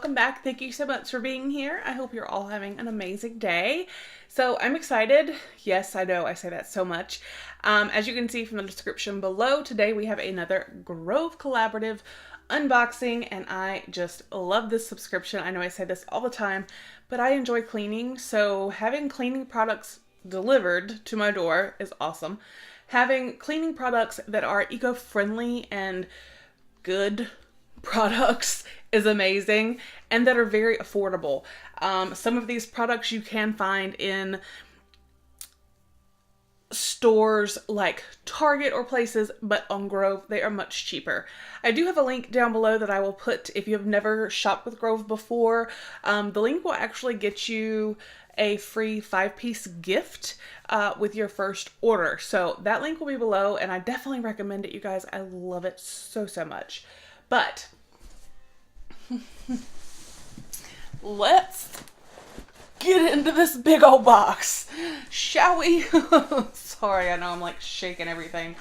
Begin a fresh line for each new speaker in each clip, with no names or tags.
welcome back. Thank you so much for being here. I hope you're all having an amazing day. So I'm excited. Yes, I know I say that so much. As you can see from the description below, today we have another Grove Collaborative unboxing, and I just love this subscription. I know I say this all the time, but I enjoy cleaning, so having cleaning products delivered to my door is awesome. Having cleaning products that are eco-friendly and good products is amazing, and that are very affordable. Some of these products you can find in stores like Target or places, but on Grove they are much cheaper. I do have a link down below that I will put if you have never shopped with Grove before. The link will actually get you a free 5-piece gift with your first order. So that link will be below, and I definitely recommend it, you guys. I love it so much. But let's get into this big old box, shall we? Sorry, I know I'm like shaking everything.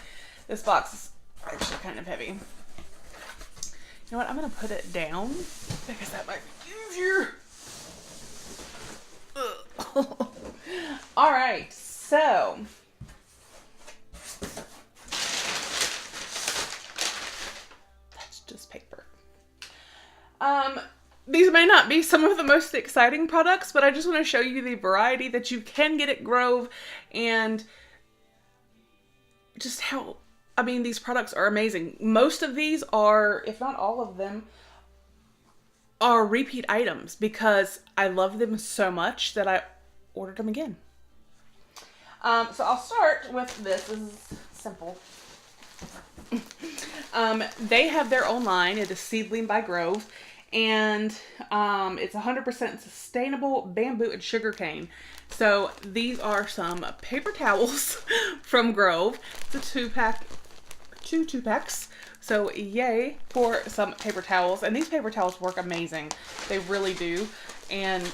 This box is actually kind of heavy. You know what? I'm gonna put it down because that might be easier. All right, so that's just paper. These may not be some of the most exciting products, but I just want to show you the variety that you can get at Grove, and just how, I mean, these products are amazing. Most of these are, if not all of them, are repeat items because I love them so much that I ordered them again. So I'll start with this. This is simple. They have their own line. It is Seedling by Grove, and it's 100% sustainable bamboo and sugarcane. So these are some paper towels from Grove. It's a 2-pack, two 2-packs. So yay for some paper towels. And these paper towels work amazing. They really do. And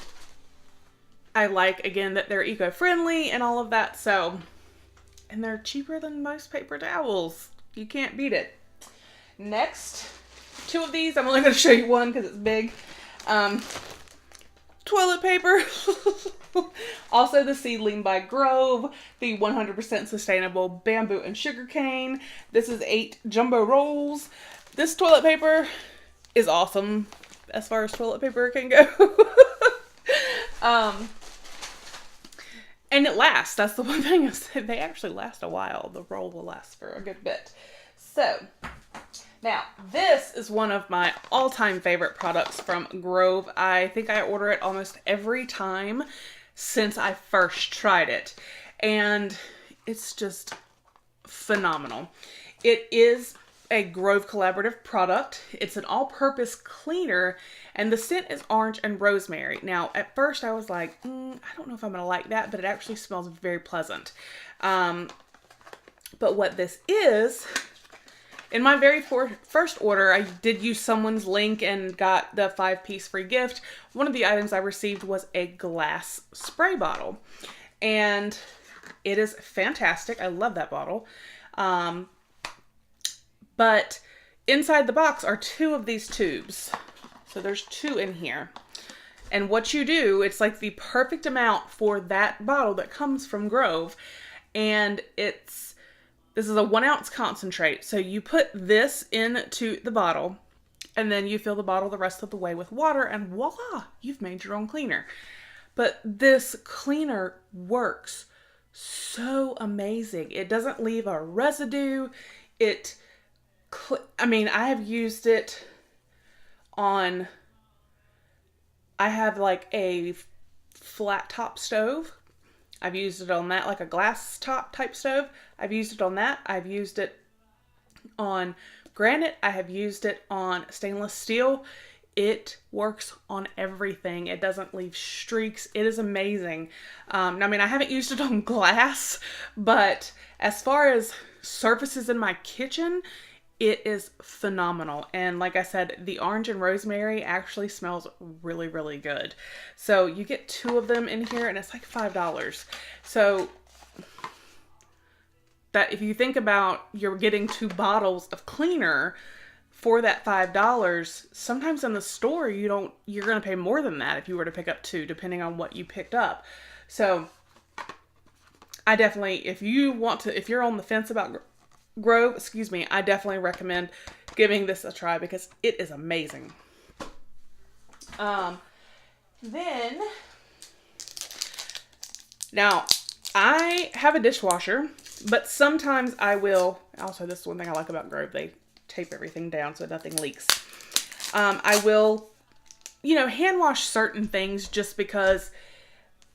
I like, again, that they're eco-friendly and all of that. So, and they're cheaper than most paper towels. You can't beat it. Next, 2 of these. I'm only going to show you one because it's big. Toilet paper. Also the Seedling by Grove, the 100% sustainable bamboo and sugarcane. This is 8 jumbo rolls. This toilet paper is awesome as far as toilet paper can go. And it lasts. That's the one thing, is they actually last a while. The roll will last for a good bit. So now, this is one of my all-time favorite products from Grove. I think I order it almost every time since I first tried it. And it's just phenomenal. It is a Grove Collaborative product. It's an all-purpose cleaner, and the scent is orange and rosemary. Now, at first I was like, I don't know if I'm going to like that, but it actually smells very pleasant. But what this is, in my very first order, I did use someone's link and got the 5-piece free gift. One of the items I received was a glass spray bottle. And it is fantastic. I love that bottle. But inside the box are 2 of these tubes. So there's 2 in here. And what you do, it's like the perfect amount for that bottle that comes from Grove. And this is a 1-ounce concentrate. So you put this into the bottle, and then you fill the bottle the rest of the way with water, and voila, you've made your own cleaner. But this cleaner works so amazing. It doesn't leave a residue. I mean, I have used it on, I have like a flat top stove. I've used it on that, like a glass top type stove. I've used it on that. I've used it on granite. I have used it on stainless steel. It works on everything. It doesn't leave streaks. It is amazing. I mean, I haven't used it on glass, but as far as surfaces in my kitchen, it is phenomenal. And like I said, the orange and rosemary actually smells really, really good. So you get 2 of them in here, and it's like $5. So that, if you think about, you're getting 2 bottles of cleaner for that $5, sometimes in the store you're going to pay more than that if you were to pick up two, depending on what you picked up. So I definitely, if you're on the fence about Grove, I definitely recommend giving this a try because it is amazing. Then, now, I have a dishwasher, but sometimes I will, also this is one thing I like about Grove, they tape everything down so nothing leaks. I will, hand wash certain things just because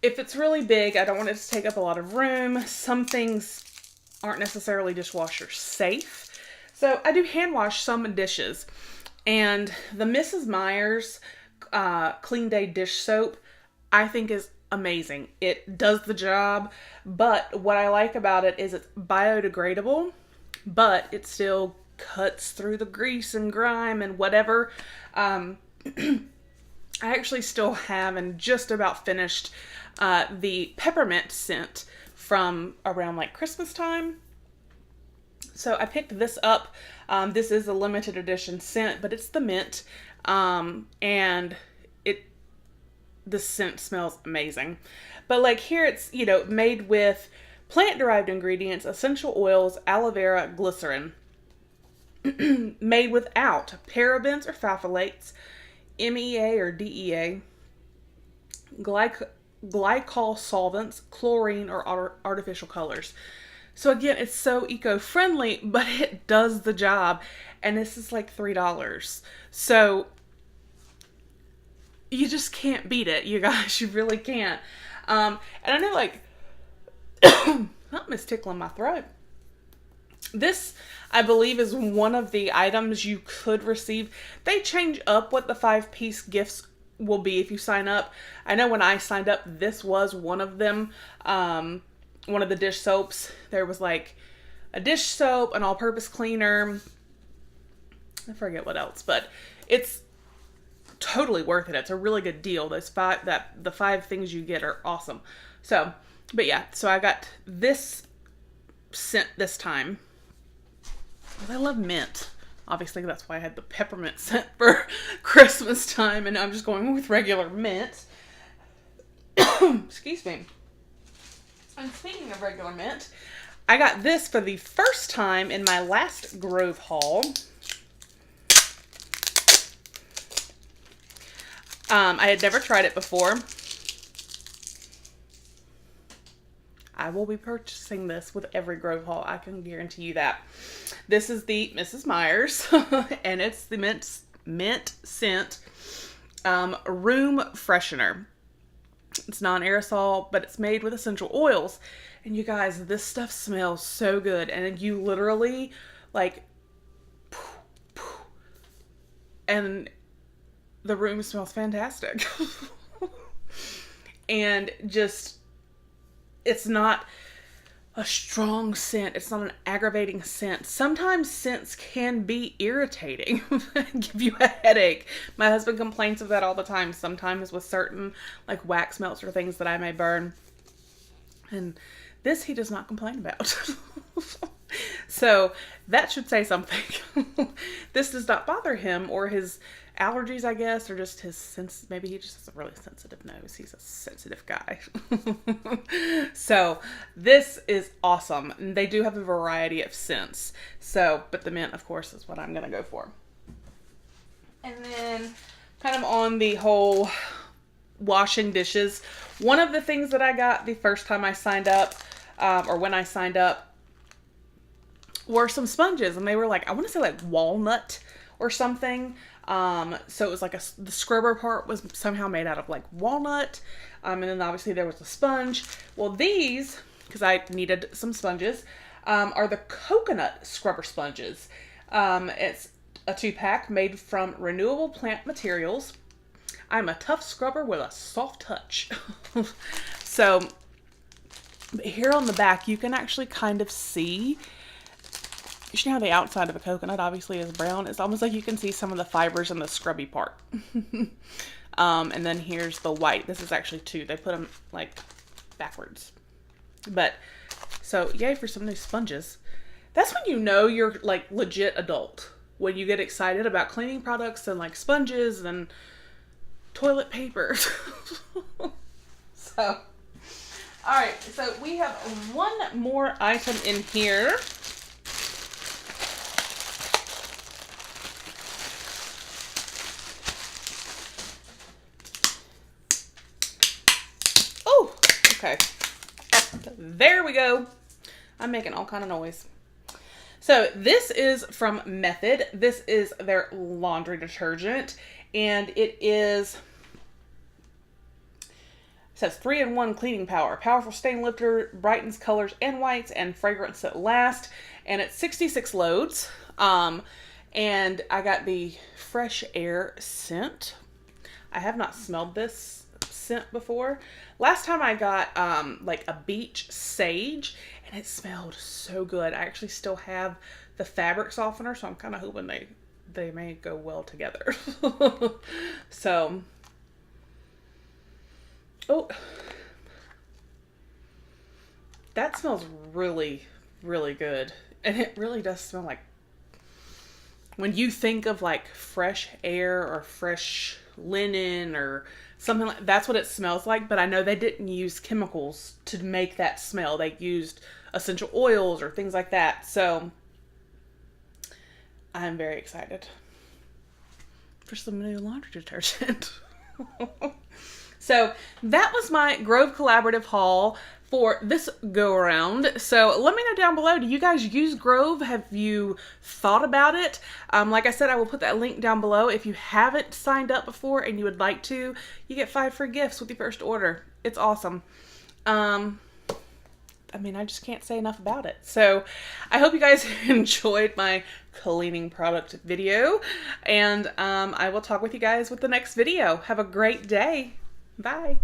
if it's really big, I don't want it to take up a lot of room. Some things aren't necessarily dishwasher safe. So I do hand wash some dishes. And the Mrs. Meyer's Clean Day dish soap, I think is amazing. It does the job, but what I like about it is it's biodegradable, but it still cuts through the grease and grime and whatever. I actually still have and just about finished the peppermint scent from around like Christmas time. So I picked this up. This is a limited edition scent, but it's the mint. And the scent smells amazing. But like here it's, made with plant-derived ingredients, essential oils, aloe vera, glycerin. Made without parabens or phthalates, MEA or DEA, glycol solvents, chlorine, or artificial colors. So again, it's so eco-friendly, but it does the job. And this is like $3. So you just can't beat it, you guys. You really can't. And I know, like, something is tickling my throat. This, I believe, is one of the items you could receive. They change up what the 5-piece gifts will be if you sign up. I know when I signed up, this was one of them. One of the dish soaps. There was like a dish soap, an all-purpose cleaner. I forget what else, but it's totally worth it. It's a really good deal. The 5 things you get are awesome. So, but yeah, so I got this scent this time. I love mint. Obviously, that's why I had the peppermint scent for Christmas time, and I'm just going with regular mint. Excuse me. And speaking of regular mint, I got this for the first time in my last Grove haul. I had never tried it before. I will be purchasing this with every Grove haul. I can guarantee you that. This is the Mrs. Meyer's, and it's the mint scent room freshener. It's non-aerosol, but it's made with essential oils. And you guys, this stuff smells so good. And you literally, like, and the room smells fantastic. And just, it's not a strong scent. It's not an aggravating scent. Sometimes scents can be irritating, give you a headache. My husband complains of that all the time. Sometimes with certain like wax melts or things that I may burn. And this he does not complain about. So that should say something. This does not bother him or his allergies, I guess, or just his sense. Maybe he just has a really sensitive nose. He's a sensitive guy. So this is awesome. And they do have a variety of scents. So, but the mint, of course, is what I'm going to go for. And then kind of on the whole washing dishes, one of the things that I got the first time I signed up, or when I signed up, were some sponges, and they were like, I want to say like walnut or something. So it was like the scrubber part was somehow made out of like walnut. And then obviously there was a sponge. Well, these, because I needed some sponges, are the coconut scrubber sponges. It's a 2-pack made from renewable plant materials. I'm a tough scrubber with a soft touch. So here on the back, you can actually kind of see, you know how the outside of a coconut obviously is brown? It's almost like you can see some of the fibers in the scrubby part. And then here's the white. This is actually 2. They put them like backwards. But, so yay for some new sponges. That's when you know you're like legit adult. when you get excited about cleaning products and like sponges and toilet paper. So, all right, so we have one more item in here. Oh, okay. There we go. I'm making all kind of noise. So this is from Method. This is their laundry detergent, and it says 3-in-1 cleaning power, powerful stain lifter, brightens colors and whites, and fragrance that last. And it's 66 loads. And I got the Fresh Air scent. I have not smelled this scent before. Last time I got like a beach sage, and it smelled so good. I actually still have the fabric softener, so I'm kind of hoping they may go well together. So, oh, that smells really, really good. And it really does smell like, when you think of like fresh air or fresh linen or something like, that's what it smells like. But I know they didn't use chemicals to make that smell. They used essential oils or things like that. So I'm very excited for some new laundry detergent. So that was my Grove Collaborative haul for this go around. So let me know down below, do you guys use Grove? Have you thought about it? Like I said, I will put that link down below. If you haven't signed up before and you would like to, you get 5 free gifts with your first order. It's awesome. I mean, I just can't say enough about it. So I hope you guys enjoyed my cleaning product video, and I will talk with you guys with the next video. Have a great day. Bye.